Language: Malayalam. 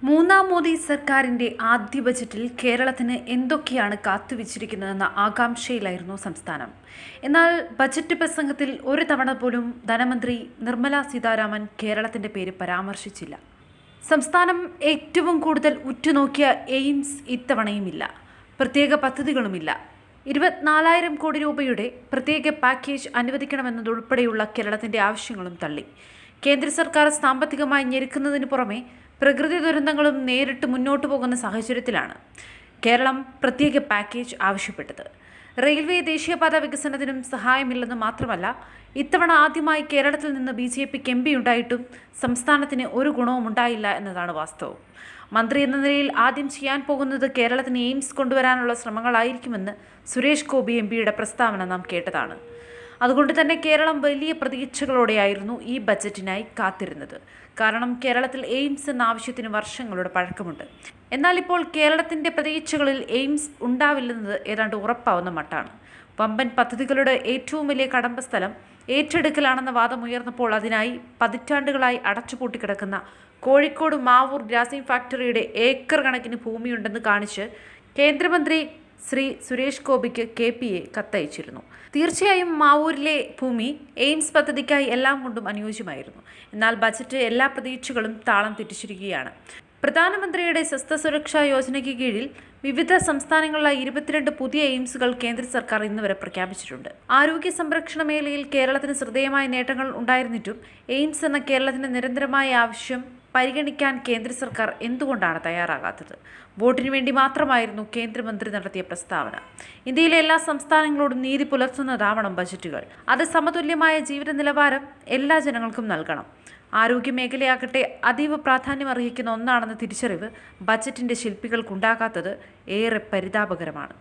മൂന്നാം മോദി സർക്കാരിന്റെ ആദ്യ ബജറ്റിൽ കേരളത്തിന് എന്തൊക്കെയാണ് കാത്തുവച്ചിരിക്കുന്നതെന്ന ആകാംക്ഷയിലായിരുന്നു സംസ്ഥാനം. എന്നാൽ ബജറ്റ് പ്രസംഗത്തിൽ ഒരു തവണ പോലും ധനമന്ത്രി നിർമ്മല സീതാരാമൻ കേരളത്തിന്റെ പേര് പരാമർശിച്ചില്ല. സംസ്ഥാനം ഏറ്റവും കൂടുതൽ ഉറ്റുനോക്കിയ എയിംസ് ഇത്തവണയുമില്ല. പ്രത്യേക പദ്ധതികളുമില്ല. 24,000 കോടി രൂപയുടെ പ്രത്യേക പാക്കേജ് അനുവദിക്കണമെന്നതുൾപ്പെടെയുള്ള കേരളത്തിന്റെ ആവശ്യങ്ങളും തള്ളി. കേന്ദ്ര സർക്കാർ സാമ്പത്തികമായി ഞെരുക്കുന്നതിന് പുറമെ പ്രകൃതി ദുരന്തങ്ങളും നേരിട്ട് മുന്നോട്ടു പോകുന്ന സാഹചര്യത്തിലാണ് കേരളം പ്രത്യേക പാക്കേജ് ആവശ്യപ്പെട്ടത്. റെയിൽവേ ദേശീയപാത വികസനത്തിനും സഹായമില്ലെന്ന് മാത്രമല്ല, ഇത്തവണ ആദ്യമായി കേരളത്തിൽ നിന്ന് BJPക്ക് MP ഉണ്ടായിട്ടും സംസ്ഥാനത്തിന് ഒരു ഗുണവും ഉണ്ടായില്ല എന്നതാണ് വാസ്തവം. മന്ത്രി എന്ന നിലയിൽ ആദ്യം ചെയ്യാൻ പോകുന്നത് കേരളത്തിന് എയിംസ് കൊണ്ടുവരാനുള്ള ശ്രമങ്ങളായിരിക്കുമെന്ന് സുരേഷ് ഗോപി MPയുടെ പ്രസ്താവന നാം കേട്ടതാണ്. അതുകൊണ്ട് തന്നെ കേരളം വലിയ പ്രതീക്ഷകളോടെയായിരുന്നു ഈ ബജറ്റിനായി കാത്തിരുന്നത്. കാരണം കേരളത്തിൽ എയിംസ് എന്ന ആവശ്യത്തിന് വർഷങ്ങളുടെ പഴക്കമുണ്ട്. എന്നാൽ ഇപ്പോൾ കേരളത്തിൻ്റെ പ്രതീക്ഷകളിൽ എയിംസ് ഉണ്ടാവില്ലെന്നത് ഏതാണ്ട് ഉറപ്പാവുന്ന മട്ടാണ്. വമ്പൻ പദ്ധതികളുടെ ഏറ്റവും വലിയ കടമ്പ സ്ഥലം ഏറ്റെടുക്കലാണെന്ന വാദമുയർന്നപ്പോൾ അതിനായി പതിറ്റാണ്ടുകളായി അടച്ചുപൂട്ടിക്കിടക്കുന്ന കോഴിക്കോട് മാവൂർ ഗ്രാസിം ഫാക്ടറിയുടെ ഏക്കർ കണക്കിന് ഭൂമിയുണ്ടെന്ന് കാണിച്ച് കേന്ദ്രമന്ത്രി ശ്രീ സുരേഷ് ഗോപിക്ക് KPA കത്തയച്ചിരുന്നു. തീർച്ചയായും മാവൂരിലെ ഭൂമി എയിംസ് പദ്ധതിക്കായി എല്ലാം കൊണ്ടും അനുയോജ്യമായിരുന്നു. എന്നാൽ ബജറ്റ് എല്ലാ പ്രതീക്ഷകളും താളം തെറ്റിച്ചിരിക്കുകയാണ്. പ്രധാനമന്ത്രിയുടെ സ്വസ്ഥ സുരക്ഷാ യോജനയ്ക്ക് കീഴിൽ വിവിധ സംസ്ഥാനങ്ങളിലായി 22 പുതിയ എയിംസുകൾ കേന്ദ്ര സർക്കാർ ഇന്നുവരെ പ്രഖ്യാപിച്ചിട്ടുണ്ട്. ആരോഗ്യ സംരക്ഷണ മേഖലയിൽ കേരളത്തിന് ശ്രദ്ധേയമായ നേട്ടങ്ങൾ ഉണ്ടായിരുന്നിട്ടും എയിംസ് എന്ന കേരളത്തിന്റെ നിരന്തരമായ ആവശ്യം പരിഗണിക്കാൻ കേന്ദ്ര സർക്കാർ എന്തുകൊണ്ടാണ് തയ്യാറാകാത്തത്? വോട്ടിനു വേണ്ടി മാത്രമായിരുന്നു കേന്ദ്രമന്ത്രി നടത്തിയ പ്രസ്താവന. ഇന്ത്യയിലെ എല്ലാ സംസ്ഥാനങ്ങളോടും നീതി പുലർത്തുന്നതാവണം ബജറ്റുകൾ. അത് സമതുല്യമായ ജീവിത നിലവാരം എല്ലാ ജനങ്ങൾക്കും നൽകണം. ആരോഗ്യ മേഖലയാകട്ടെ അതീവ പ്രാധാന്യം അർഹിക്കുന്ന ഒന്നാണെന്ന തിരിച്ചറിവ് ബജറ്റിന്റെ ശില്പികൾക്കുണ്ടാകാത്തത് ഏറെ പരിതാപകരമാണ്.